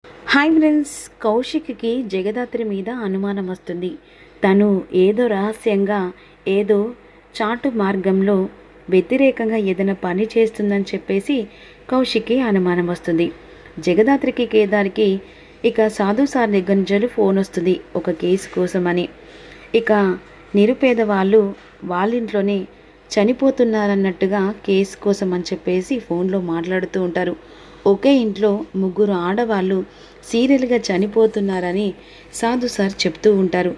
Hi friends, కౌశిక్కి Jagadhatri మీద అనుమానం వస్తుంది. తను ఏదో రహస్యంగా ఏదో చాటు మార్గంలో వ్యతిరేకంగా ఏదైనా పని చేస్తుందని చెప్పేసి కౌశిక్కి అనుమానం వస్తుంది. జగదాత్రికి కేదార్కి ఇక సాధు సార్ దగ్గర నుంచి ఫోన్ వస్తుంది ఒక కేసు కోసమని. ఇక నిరుపేద వాళ్ళు వాళ్ళ ఇంట్లోనే చనిపోతున్నారన్నట్టుగా కేసు కోసం అని చెప్పేసి ఫోన్లో మాట్లాడుతూ ఉంటారు. ఒకే ఇంట్లో ముగ్గురు ఆడవాళ్ళు సీరియల్గా చనిపోతున్నారని సాధు సార్ చెప్తూ ఉంటారు.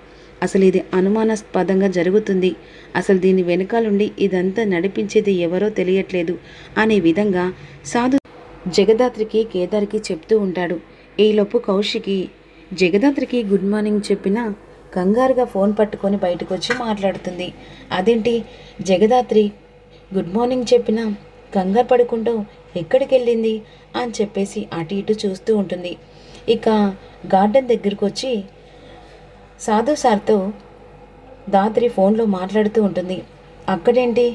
అసలు ఇది అనుమానాస్పదంగా జరుగుతుంది, అసలు దీని వెనకాలండి ఇదంతా నడిపించేది ఎవరో తెలియట్లేదు అనే విధంగా సాధు జగదాత్రికి కేదార్కి చెప్తూ ఉంటాడు. ఈలోపు కౌశికి జగదాత్రికి గుడ్ మార్నింగ్ చెప్పినా కంగారుగా ఫోన్ పట్టుకొని బయటకు వచ్చి మాట్లాడుతుంది. అదేంటి జగదాత్రి గుడ్ మార్నింగ్ చెప్పినా కంగారు పడుకుంటూ ఎక్కడికి వెళ్ళింది అని చెప్పేసి అటు ఇటు చూస్తూ ఉంటుంది. ఇక గార్డెన్ దగ్గరికి వచ్చి సాధు సార్తో దాత్రి ఫోన్లో మాట్లాడుతూ ఉంటుంది. అక్కడేంటి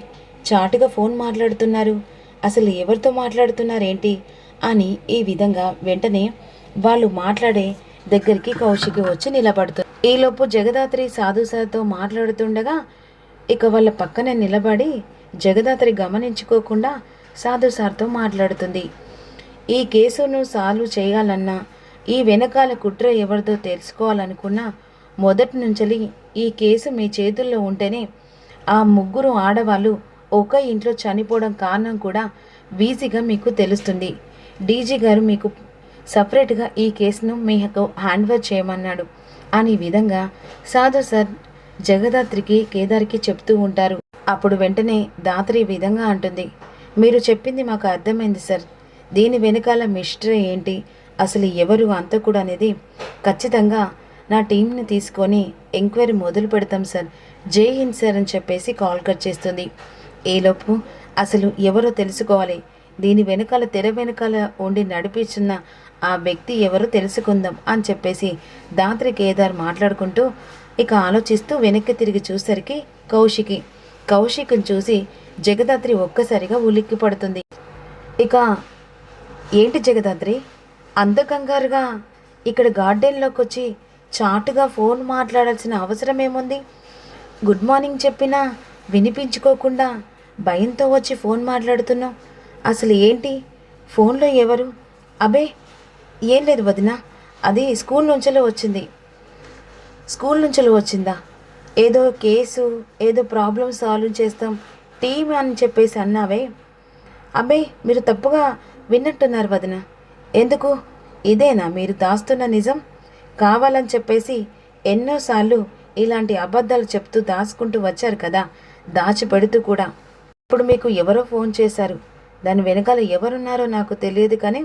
చాటుగా ఫోన్ మాట్లాడుతున్నారు, అసలు ఎవరితో మాట్లాడుతున్నారేంటి అని ఈ విధంగా వెంటనే వాళ్ళు మాట్లాడే దగ్గరికి కౌశికి వచ్చి నిలబడుతుంది. ఈలోపు జగదాత్రి సాధు సార్తో మాట్లాడుతుండగా ఇక వాళ్ళ పక్కనే నిలబడి జగదాత్రి గమనించుకోకుండా సాధు సార్తో మాట్లాడుతుంది. ఈ కేసును సాల్వ్ చేయాలన్నా, ఈ వెనకాల కుట్ర ఎవరిదో తెలుసుకోవాలనుకున్నా మొదటి నుంచి ఈ కేసు మీ చేతుల్లో ఉంటేనే ఆ ముగ్గురు ఆడవాళ్ళు ఒక ఇంట్లో చనిపోవడం కారణం కూడా ఈజీగా మీకు తెలుస్తుంది. డీజీ గారు మీకు సపరేట్గా ఈ కేసును మీకు హ్యాండ్ ఓవర్ చేయమన్నాడు అని విధంగా సాధు సార్ జగదాత్రికి కేదార్కి చెప్తూ ఉంటారు. అప్పుడు వెంటనే దాత్రి విధంగా అంటుంది, మీరు చెప్పింది మాకు అర్థమైంది సార్, దీని వెనకాల మిస్టరీ ఏంటి, అసలు ఎవరు అంతకుడు అనేది ఖచ్చితంగా నా టీంని తీసుకొని ఎంక్వైరీ మొదలు పెడతాం సార్, జై హింద్ సార్ అని చెప్పేసి కాల్ కట్ చేస్తుంది. ఈలోపు అసలు ఎవరో తెలుసుకోవాలి, దీని వెనకాల తెర వెనకాల ఉండి నడిపించిన ఆ వ్యక్తి ఎవరో తెలుసుకుందాం అని చెప్పేసి దాత్రి కేదార్ మాట్లాడుకుంటూ ఇక ఆలోచిస్తూ వెనక్కి తిరిగి చూసరికి కౌశిక్ని చూసి జగదాత్రి ఒక్కసారిగా ఉలిక్కి పడుతుంది. ఇక ఏంటి జగదాత్రి అంత కంగారుగా ఇక్కడ గార్డెన్లోకి వచ్చి చాటుగా ఫోన్ మాట్లాడాల్సిన అవసరం ఏముంది? గుడ్ మార్నింగ్ చెప్పినా వినిపించుకోకుండా భయంతో వచ్చి ఫోన్ మాట్లాడుతున్నావు, అసలు ఏంటి? ఫోన్లో ఎవరు? అబే ఏం లేదు వదినా, అది స్కూల్ నుంచలో వచ్చిందా? ఏదో కేసు, ఏదో ప్రాబ్లం సాల్వ్ చేస్తాం టీం అని చెప్పేసి అన్నావే. అబ్బే మీరు తప్పుగా విన్నట్టున్నారు వదిన. ఎందుకు? ఇదేనా మీరు దాస్తున్న నిజం? కావాలని చెప్పేసి ఎన్నోసార్లు ఇలాంటి అబద్ధాలు చెప్తూ దాచుకుంటూ వచ్చారు కదా, దాచిపెడుతూ కూడా. ఇప్పుడు మీకు ఎవరో ఫోన్ చేశారు, దాని వెనకాల ఎవరున్నారో నాకు తెలియదు, కానీ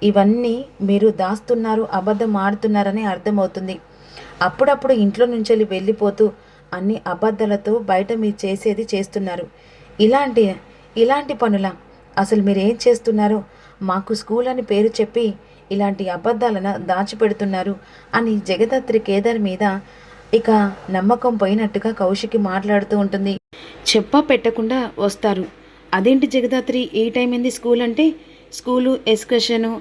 ఇవన్నీ మీరు దాస్తున్నారు, అబద్ధం ఆడుతున్నారని అర్థమవుతుంది. అప్పుడప్పుడు ఇంట్లో నుంచి వెళ్ళిపోతూ అన్ని అబద్ధాలతో బయట మీరు చేసేది చేస్తున్నారు. ఇలాంటి పనుల అసలు మీరు ఏం చేస్తున్నారో, మాకు స్కూల్ అని పేరు చెప్పి ఇలాంటి అబద్ధాలను దాచిపెడుతున్నారు అని జగదాత్రి కేదార్ మీద ఇక నమ్మకం పోయినట్టుగా కౌశికి మాట్లాడుతూ ఉంటుంది. చెప్పా పెట్టకుండా వస్తారు. అదేంటి జగదాత్రి ఈ టైం ఏంది స్కూల్ అంటే? స్కూలు, ఎక్స్కర్షను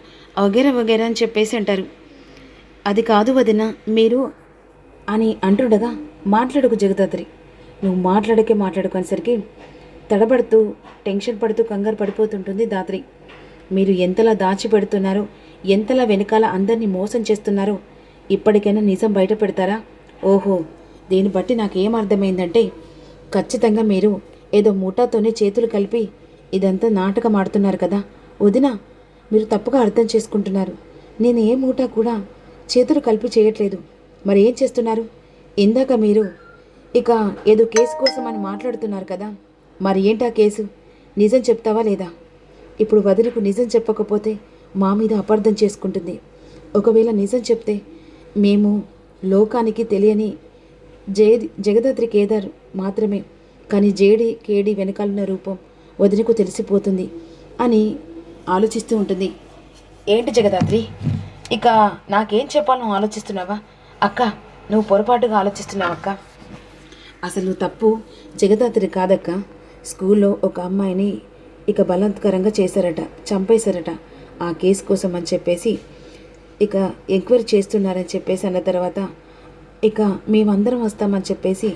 వగేరా వగేరా అని చెప్పేసి అంటారు. అది కాదు వదిన మీరు అని అంటుండగా మాట్లాడుకు జగదాత్రి, నువ్వు మాట్లాడుకునేసరికి తడబడుతూ టెన్షన్ పడుతూ కంగారు పడిపోతుంటుంది దాత్రి. మీరు ఎంతలా దాచిపెడుతున్నారో, ఎంతలా వెనకాల అందరినీ మోసం చేస్తున్నారో ఇప్పటికైనా నిజం బయట పెడతారా? ఓహో, దీన్ని బట్టి నాకేం అర్థమైందంటే ఖచ్చితంగా మీరు ఏదో మూటాతోనే చేతులు కలిపి ఇదంతా నాటకం ఆడుతున్నారు కదా వదిన. మీరు తప్పుగా అర్థం చేసుకుంటున్నారు. నేను ఏ మూటా కూడా చేతులు కలిపి చేయట్లేదు. మరి ఏం చేస్తున్నారు? ఇందాక మీరు ఇక ఏదో కేసు కోసం అని మాట్లాడుతున్నారు కదా, మరి ఏంటా కేసు? నిజం చెప్తావా లేదా? ఇప్పుడు వదినకు నిజం చెప్పకపోతే మా మీద అపార్థం చేసుకుంటుంది. ఒకవేళ నిజం చెప్తే మేము లోకానికి తెలియని జగదాత్రి కేదార్ మాత్రమే, కానీ కేడి వెనకాలన్న రూపం వదినకు తెలిసిపోతుంది అని ఆలోచిస్తూ ఉంటుంది. ఏంటి జగదాత్రి, ఇక నాకేం చెప్పాలని ఆలోచిస్తున్నావా? అక్క, నువ్వు పొరపాటుగా ఆలోచిస్తున్నావు అక్క. అసలు తప్పు జగదాత్రి కాదక్క. స్కూల్లో ఒక అమ్మాయిని ఇక బలాత్కారంగా చేశారట, చంపేశారట. ఆ కేసు కోసం అని చెప్పేసి ఇక ఎంక్వైరీ చేస్తున్నారని చెప్పేసి అన్న తర్వాత ఇక మేమందరం వస్తామని చెప్పేసి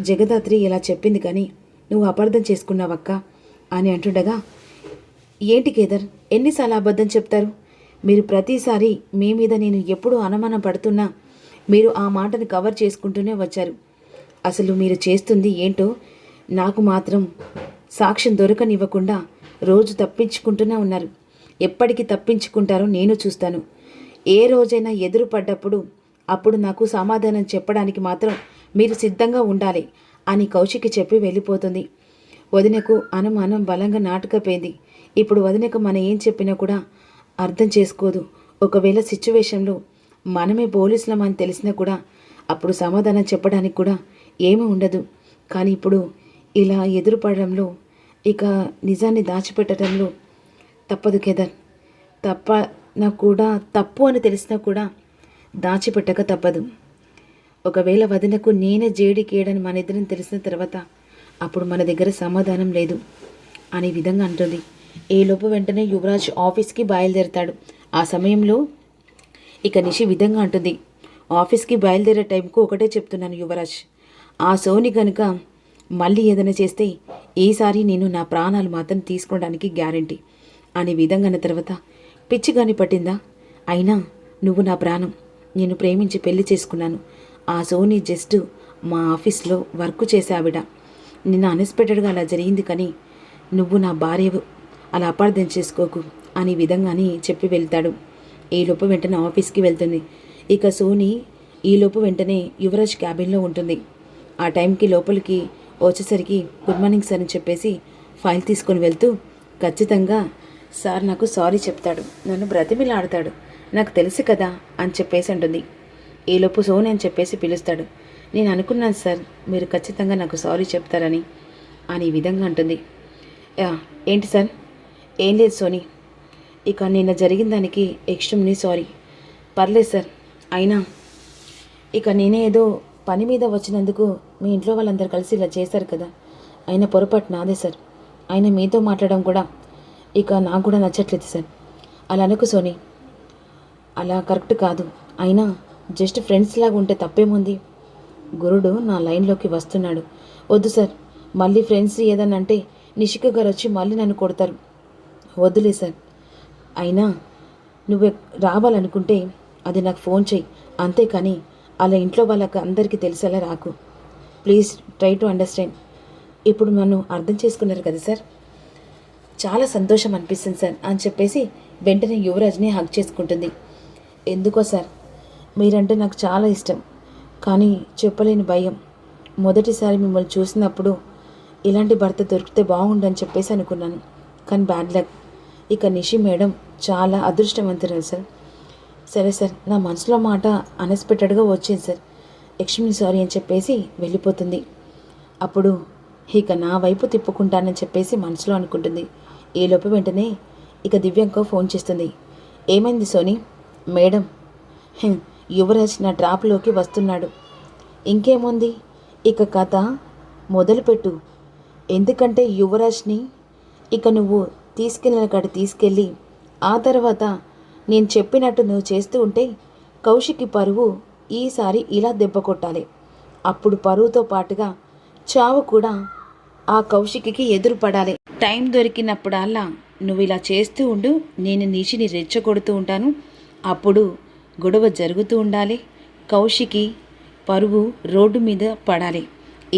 జగదాత్రి ఇలా చెప్పింది, కానీ నువ్వు అపార్థం చేసుకున్నావక్క అని అంటుండగా, ఏంటి కేదర్ ఎన్నిసార్లు అబద్ధం చెప్తారు? మీరు ప్రతిసారి మీ మీద నేను ఎప్పుడూ అనుమానం పడుతున్నా మీరు ఆ మాటను కవర్ చేసుకుంటూనే వచ్చారు. అసలు మీరు చేస్తుంది ఏంటో నాకు మాత్రం సాక్ష్యం దొరకనివ్వకుండా రోజు తప్పించుకుంటూనే ఉన్నారు. ఎప్పటికి తప్పించుకుంటారో నేను చూస్తాను. ఏ రోజైనా ఎదురు పడ్డప్పుడు అప్పుడు నాకు సమాధానం చెప్పడానికి మాత్రం మీరు సిద్ధంగా ఉండాలి అని కౌశికి చెప్పి వెళ్ళిపోతుంది. వదినకు అనుమానం బలంగా నాటుకపోయింది. ఇప్పుడు వదినకు మనం ఏం చెప్పినా కూడా అర్థం చేసుకోదు. ఒకవేళ సిచ్యువేషన్లో మనమే పోలీసులమని తెలిసినా కూడా అప్పుడు సమాధానం చెప్పడానికి కూడా ఏమీ ఉండదు. కానీ ఇప్పుడు ఇలా ఎదురుపడడంలో ఇక నిజాన్ని దాచిపెట్టడంలో తప్పదు కేదార్. నాకు కూడా తప్పు అని తెలిసినా కూడా దాచిపెట్టక తప్పదు. ఒకవేళ వదినకు నేనే జేడికేయడని మన ఇద్దరం తెలిసిన తర్వాత అప్పుడు మన దగ్గర సమాధానం లేదు అనే విధంగా అంటుంది. ఈలోపు వెంటనే యువరాజ్ ఆఫీస్కి బయలుదేరుతాడు. ఆ సమయంలో ఇక నిషి విధంగా అంటుంది, ఆఫీస్కి బయలుదేరే టైంకు ఒకటే చెప్తున్నాను యువరాజ్, ఆ సోని కనుక మళ్ళీ ఏదైనా చేస్తే ఈసారి నేను నా ప్రాణాలు మాత్రం తీసుకోవడానికి గ్యారంటీ అనే విధంగా అన్న తర్వాత, పిచ్చి గాని పట్టిందా? అయినా నువ్వు నా ప్రాణం, నేను ప్రేమించి పెళ్లి చేసుకున్నాను. ఆ సోని జస్ట్ మా ఆఫీస్లో వర్క్ చేసే ఆవిడ. నిన్న అన్ఎక్స్పెక్టెడ్గా అలా జరిగింది, కానీ నువ్వు నా భార్యవు, అలా అపార్థం చేసుకోకు అనే విధంగాని చెప్పి వెళ్తాడు. ఈలోపు వెంటనే ఆఫీస్కి వెళ్తుంది. ఇక సోని ఈలోపు వెంటనే యువరాజ్ క్యాబిన్లో ఉంటుంది. ఆ టైంకి లోపలికి వచ్చేసరికి గుడ్ మార్నింగ్ సార్ అని చెప్పేసి ఫైల్ తీసుకొని వెళ్తూ, ఖచ్చితంగా సార్ నాకు సారీ చెప్తాడు, నన్ను బ్రతిమిలాడతాడు, నాకు తెలుసు కదా అని చెప్పేసి అంటుంది. ఈలోపు సోని అని చెప్పేసి పిలుస్తాడు. నేను అనుకున్నాను సార్ మీరు ఖచ్చితంగా నాకు సారీ చెప్తారని అని ఈ విధంగా అంటుంది. ఏంటి సార్? ఏం లేదు సోని, ఇక నిన్న జరిగిన దానికి ఎక్స్ట్రీమ్లీ సారీ. పర్లేదు సార్, అయినా ఇక నేనే ఏదో పని మీద వచ్చినందుకు మీ ఇంట్లో వాళ్ళందరూ కలిసి ఇలా చేశారు కదా, అయినా పొరపాటు నాదే సార్. అయినా మీతో మాట్లాడడం కూడా ఇక నాకు కూడా నచ్చట్లేదు సార్. అలా అనుకు సోని, అలా కరెక్ట్ కాదు. అయినా జస్ట్ ఫ్రెండ్స్ లాగా ఉంటే తప్పేముంది? గురుడు నా లైన్లోకి వస్తున్నాడు. వద్దు సార్, మళ్ళీ ఫ్రెండ్స్ ఏదన్నా అంటే నిషిక గారు వచ్చి మళ్ళీ నన్ను కొడతారు. వద్దులే సార్. అయినా నువ్వు రావాలనుకుంటే అది నాకు ఫోన్ చెయ్యి, అంతేకాని అలా ఇంట్లో వాళ్ళకి అందరికీ తెలిసేలా రాకు. Please try to understand. ఇప్పుడు నన్ను అర్థం చేసుకున్నారు కదా సార్, చాలా సంతోషం అనిపిస్తుంది సార్ అని చెప్పేసి వెంటనే యువరాజ్ని హగ్ చేసుకుంటుంది. ఎందుకో సార్, మీరంటే నాకు చాలా ఇష్టం, కానీ చెప్పలేని భయం. మొదటిసారి మిమ్మల్ని చూసినప్పుడు ఇలాంటి భర్త దొరికితే బాగుండని చెప్పేసి అనుకున్నాను, కానీ బ్యాడ్ లక్. ఇక నిషి మేడం చాలా అదృష్టవంతురాలు సార్. సరే సార్, నా మనసులో మాట అన్ఎక్స్పెక్టెడ్గా వచ్చింది సార్, ఎక్స్ట్రీమ్లీ సారీ అని చెప్పేసి వెళ్ళిపోతుంది. అప్పుడు ఇక నా వైపు తిప్పుకుంటానని చెప్పేసి మనసులో అనుకుంటుంది. ఈలోపు వెంటనే ఇక దివ్యాంక ఫోన్ చేస్తుంది. ఏమైంది సోని? మేడం, యువరాజ్ నా డ్రాప్లోకి వస్తున్నాడు. ఇంకేముంది, ఇక కథ మొదలుపెట్టు. ఎందుకంటే యువరాజ్ని ఇక నువ్వు తీసుకెళ్ళిన కాడ తీసుకెళ్ళి ఆ తర్వాత నేను చెప్పినట్టు నువ్వు చేస్తూ ఉంటే కౌశికి పరువు ఈసారి ఇలా దెబ్బ కొట్టాలి. అప్పుడు పరువుతో పాటుగా చావు కూడా ఆ కౌశికి ఎదురు పడాలి. టైం దొరికినప్పుడల్లా నువ్వు ఇలా చేస్తూ ఉండు, నేను నిషిని రెచ్చగొడుతూ ఉంటాను. అప్పుడు గొడవ జరుగుతూ ఉండాలి, కౌశికి పరువు రోడ్డు మీద పడాలి.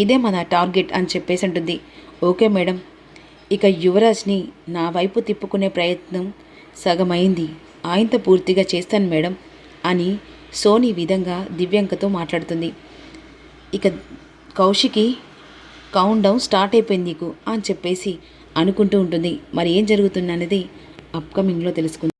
ఇదే మన టార్గెట్ అని చెప్పేసి అంటుంది. ఓకే మేడం, ఇక యువరాజ్ని నా వైపు తిప్పుకునే ప్రయత్నం సగమైంది, ఆయనతో పూర్తిగా చేస్తాను మేడం అని సోని విధంగా దివ్యాంకతో మాట్లాడుతుంది. ఇక కౌశికి కౌంట్ డౌన్ స్టార్ట్ అయిపోయింది నీకు అని చెప్పేసి అనుకుంటూ ఉంటుంది. మరి ఏం జరుగుతుంది అనేది అప్కమింగ్లో తెలుసుకుంది.